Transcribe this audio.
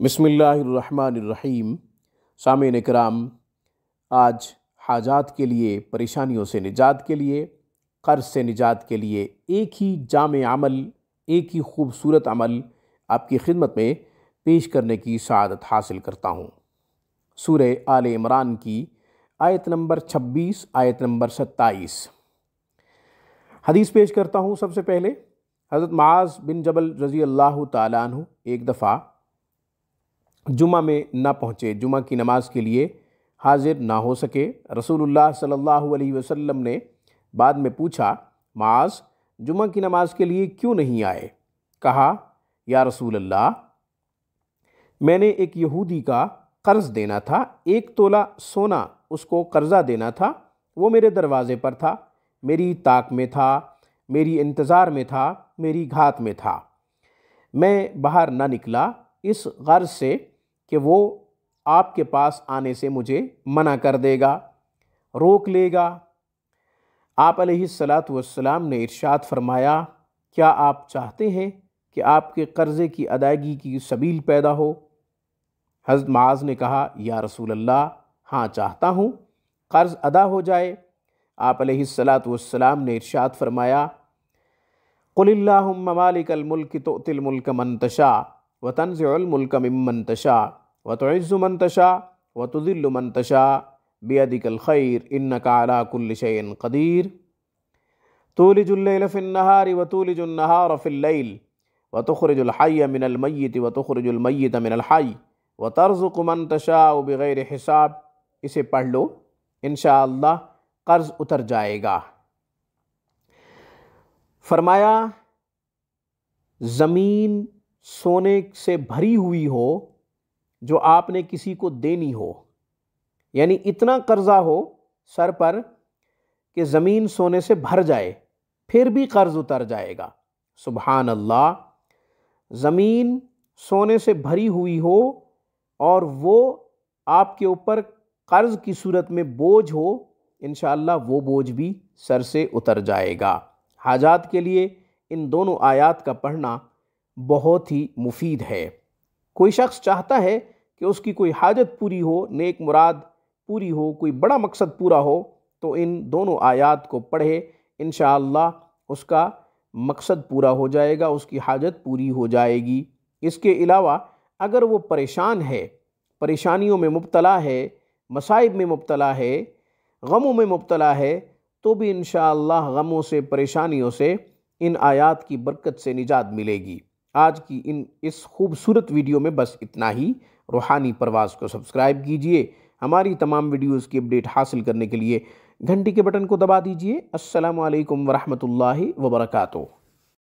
बिस्मिल्लाहिर्रहमानिर्रहीम। सामीन इकराम, आज हाजात के लिए, परेशानियों से निजात के लिए, कर्ज से निजात के लिए एक ही जामे अमल, एक ही खूबसूरत अमल आपकी खिदमत में पेश करने की सआदत हासिल करता हूँ। सूरह आले इमरान की आयत नंबर 26, आयत नंबर 27 हदीस पेश करता हूँ। सबसे पहले हज़रत मुआज़ बिन जबल रज़ी अल्लाह ताला अन्हु एक दफ़ा जुमा में ना पहुँचे, जुमा की नमाज के लिए हाजिर ना हो सके। रसूलुल्लाह सल्लल्लाहु अलैहि वसल्लम ने बाद में पूछा, मुआज़ जुमा की नमाज के लिए क्यों नहीं आए? कहा, या रसूल अल्लाह, मैंने एक यहूदी का कर्ज देना था, 1 तोला सोना उसको कर्जा देना था। वो मेरे दरवाज़े पर था, मेरी ताक में था, मेरी इंतज़ार में था, मेरी घात में था। मैं बाहर ना निकला इस गर्ज से कि वो आपके पास आने से मुझे मना कर देगा, रोक लेगा। आप अलैहिस्सलातु वस्सलाम ने इरशाद फरमाया, क्या आप चाहते हैं कि आपके कर्ज़े की अदायगी की सबील पैदा हो? हज़रत मुआज़ ने कहा, या रसूल अल्लाह, हाँ चाहता हूँ, कर्ज़ अदा हो जाए। आप अलैहिस्सलातु वस्सलाम ने इरशाद फरमाया, क़ुलिल्लाहुम्मा मालिकल मुल्क तुअतिल मुल्क मन तशा व तंज़िउल मुल्क मिम्मन तशा व तुइज़्ज़ु मन तशा व तुज़िल्लु मन तशा बियदिकल खैर इन्नका अला कुल्लि शैइन क़दीर तूलिजुल लैल फ़िन नहारि व तूलिजुन नहार फ़िल लैल व तुख़रिजुल हय्य मिनल मय्यित व तुख़रिजुल मय्यित मिनल हय्य व तर्ज़ुक़ु मन तशाअ बिग़ैरि हिसाब। इसे पढ़ लो, इंशाअल्लाह कर्ज़ उतर जाएगा। फरमाया, ज़मीन सोने से भरी हुई हो जो आपने किसी को देनी हो, यानी इतना कर्जा हो सर पर कि ज़मीन सोने से भर जाए, फिर भी कर्ज उतर जाएगा। सुभान अल्लाह, ज़मीन सोने से भरी हुई हो और वो आपके ऊपर कर्ज की सूरत में बोझ हो, इंशाअल्लाह वो बोझ भी सर से उतर जाएगा। हाजात के लिए इन दोनों आयात का पढ़ना बहुत ही मुफीद है। कोई शख्स चाहता है कि उसकी कोई हाजत पूरी हो, नेक मुराद पूरी हो, कोई बड़ा मकसद पूरा हो, तो इन दोनों आयात को पढ़े, इंशाअल्लाह उसका मकसद पूरा हो जाएगा, उसकी हाजत पूरी हो जाएगी। इसके अलावा अगर वो परेशान है, परेशानियों में मुब्तला है, मसाइब में मुब्तला है, गमों में मुब्तला है, तो भी इंशाअल्लाह गमों से, परेशानियों से इन आयात की बरकत से निजात मिलेगी। आज की इस खूबसूरत वीडियो में बस इतना ही। रूहानी परवाज़ को सब्सक्राइब कीजिए। हमारी तमाम वीडियोज़ की अपडेट हासिल करने के लिए घंटी के बटन को दबा दीजिए। अस्सलामु अलैकुम वरहमतुल्लाहि वबरकातुहू।